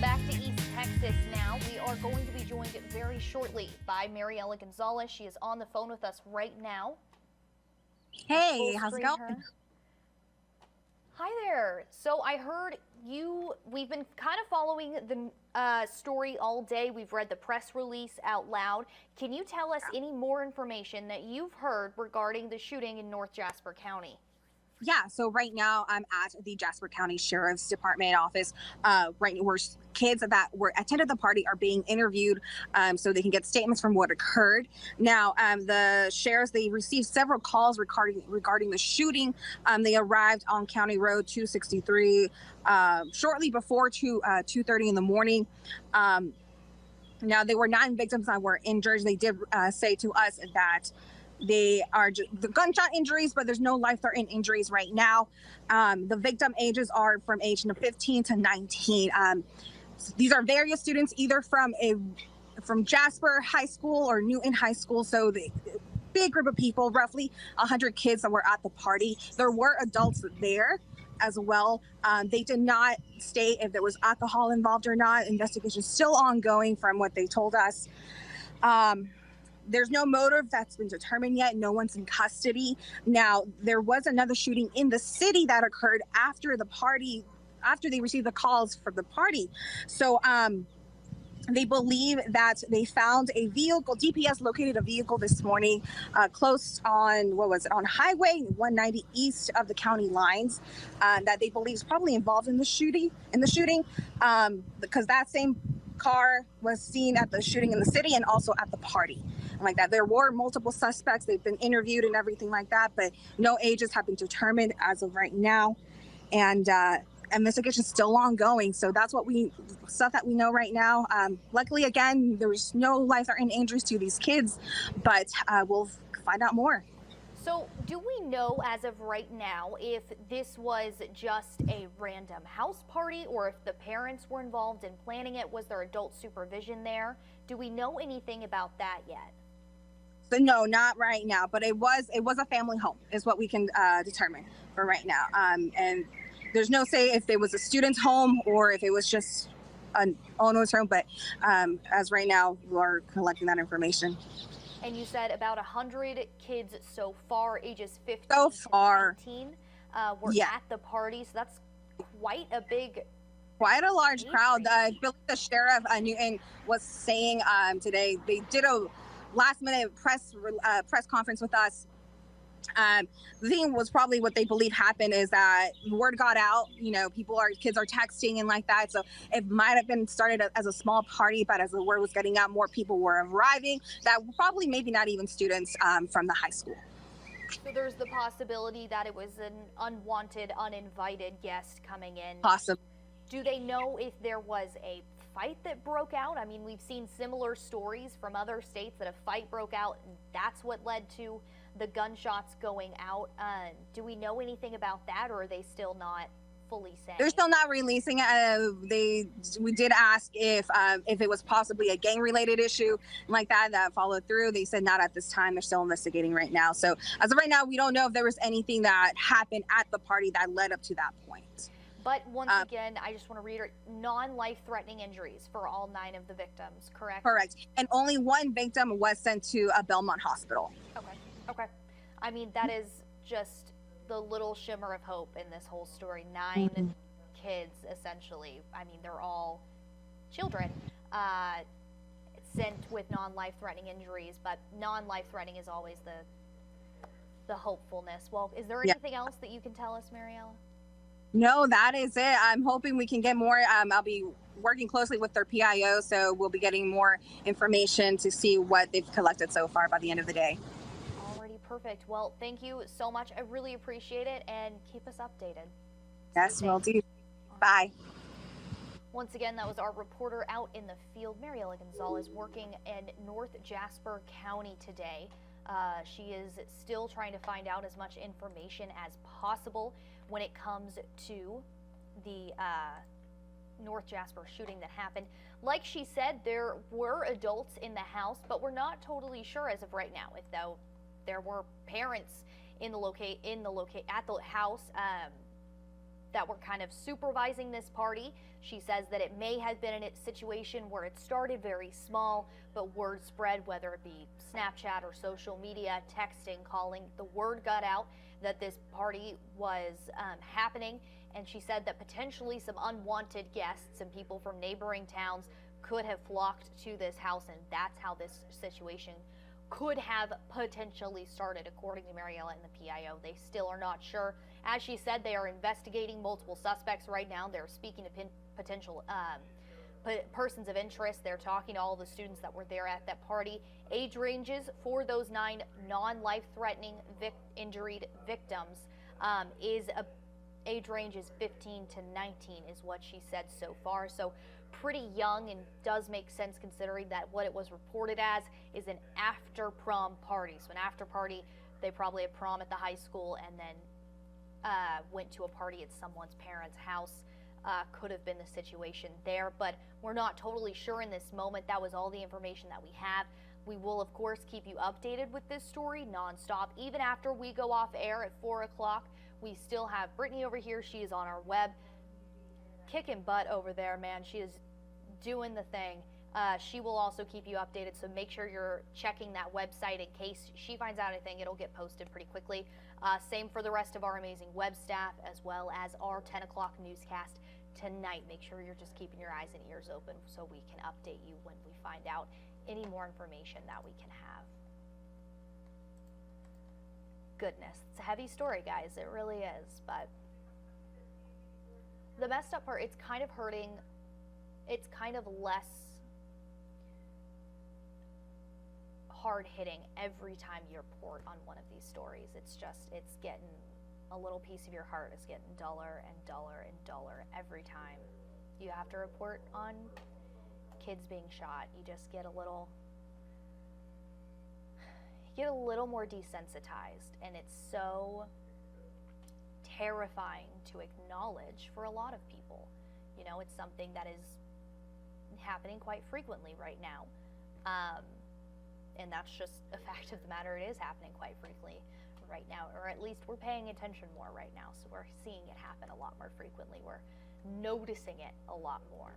Welcome back to East Texas now. We are going to be joined very shortly by Mariela Gonzales. She is on the phone with us right now. Hey, how's it going? Hi there. So I heard we've been kind of following the story all day. We've read the press release out loud. Can you tell us any more information that you've heard regarding the shooting in North Jasper County? Yeah, so right now I'm at the Jasper County Sheriff's Department office, right where kids that were attended the party are being interviewed, so they can get statements from what occurred. Now, the sheriffs, they received several calls regarding the shooting. They arrived on County Road 263 shortly before 2:30 in the morning. Now, there were 9 victims that were injured. They did say to us that they are the gunshot injuries, but there's no life-threatening injuries right now. The victim ages are from age 15 to 19. These are various students, either from Jasper High School or Newton High School. So the big group of people, roughly 100 kids that were at the party. There were adults there as well. They did not state if there was alcohol involved or not. Investigation is still ongoing from what they told us. There's no motive that's been determined yet. No one's in custody. Now, there was another shooting in the city that occurred after the party, after they received the calls for the party. So they believe that they found a vehicle, DPS located a vehicle this morning close on, on Highway 190 east of the county lines, that they believe is probably involved in the shooting, because that same car was seen at the shooting in the city and also at the party. Like that, there were multiple suspects. They've been interviewed and everything like that, but no ages have been determined as of right now, and investigation is still ongoing. So that's stuff that we know right now. Luckily, again, there was no life-threatening injuries to these kids, but we'll find out more. So do we know as of right now if this was just a random house party or if the parents were involved in planning it? Was there adult supervision there? Do we know anything about that yet? So no, not right now, but it was a family home is what we can determine for right now. And there's no say if it was a student's home or if it was just an owner's home, but as right now, we're collecting that information. And you said about 100 kids so far, ages 15 to 19, were yeah, at the party. So that's quite a large crowd. I believe the sheriff Newton was saying today they did a last-minute press conference with us. The thing was probably what they believe happened is that word got out, kids are texting and like that. So it might have been started as a small party, but as the word was getting out, more people were arriving that probably maybe not even students from the high school. So there's the possibility that it was an unwanted, uninvited guest coming in. Possibly. Do they know if there was a fight that broke out? I mean, we've seen similar stories from other states that a fight broke out and that's what led to the gunshots going out. Do we know anything about that, or are they still not fully saying? They're still not releasing it. We did ask if it was possibly a gang-related issue like that followed through. They said not at this time. They're still investigating right now. So as of right now, we don't know if there was anything that happened at the party that led up to that point. But once again, I just want to reiterate, non-life-threatening injuries for all 9 of the victims, correct? Correct. And only 1 victim was sent to a Belmont hospital. Okay. I mean, that is just the little shimmer of hope in this whole story. 9 kids, essentially. I mean, they're all children sent with non-life-threatening injuries, but non-life-threatening is always the hopefulness. Well, is there anything else that you can tell us, Mariela? No, that is it. I'm hoping we can get more. I'll be working closely with their PIO, so we'll be getting more information to see what they've collected so far by the end of the day. Alrighty, perfect. Well, thank you so much. I really appreciate it, and keep us updated. Yes, will do. Bye. Once again, that was our reporter out in the field, Mariela Gonzales, working in North Jasper County today. She is still trying to find out as much information as possible when it comes to the North Jasper shooting that happened. Like she said, there were adults in the house, but we're not totally sure as of right now if there were parents in the at the house. that were kind of supervising this party. She says that it may have been in a situation where it started very small, but word spread, whether it be Snapchat or social media, texting, calling, the word got out that this party was happening. And she said that potentially some unwanted guests and people from neighboring towns could have flocked to this house, and that's how this situation could have potentially started, according to Mariela and the PIO. They still are not sure. As she said, they are investigating multiple suspects right now. They're speaking to potential persons of interest. They're talking to all the students that were there at that party. Age ranges for those 9 non-life-threatening injured victims age range is 15 to 19 is what she said so far. So pretty young, and does make sense considering that what it was reported as is an after-prom party. So an after party, they probably had prom at the high school and then went to a party at someone's parents' house. Could have been the situation there, but we're not totally sure in this moment. That was all the information that we have. We will, of course, keep you updated with this story nonstop. Even after we go off air at 4 o'clock, we still have Brittany over here. She is on our web, kicking butt over there, man. She is doing the thing. She will also keep you updated, so make sure you're checking that website in case she finds out anything. It'll get posted pretty quickly. Same for the rest of our amazing web staff, as well as our 10 o'clock newscast tonight. Make sure you're just keeping your eyes and ears open so we can update you when we find out any more information that we can have. Goodness, it's a heavy story, guys. It really is. But the messed up part, it's kind of hurting. It's kind of less hard-hitting every time you report on one of these stories. It's getting a little piece of your heart is getting duller and duller and duller every time you have to report on kids being shot. You just get a little more desensitized, and it's so terrifying to acknowledge for a lot of people. You know, it's something that is happening quite frequently right now. And that's just a fact of the matter. It is happening quite frequently right now, or at least we're paying attention more right now. So we're seeing it happen a lot more frequently. We're noticing it a lot more.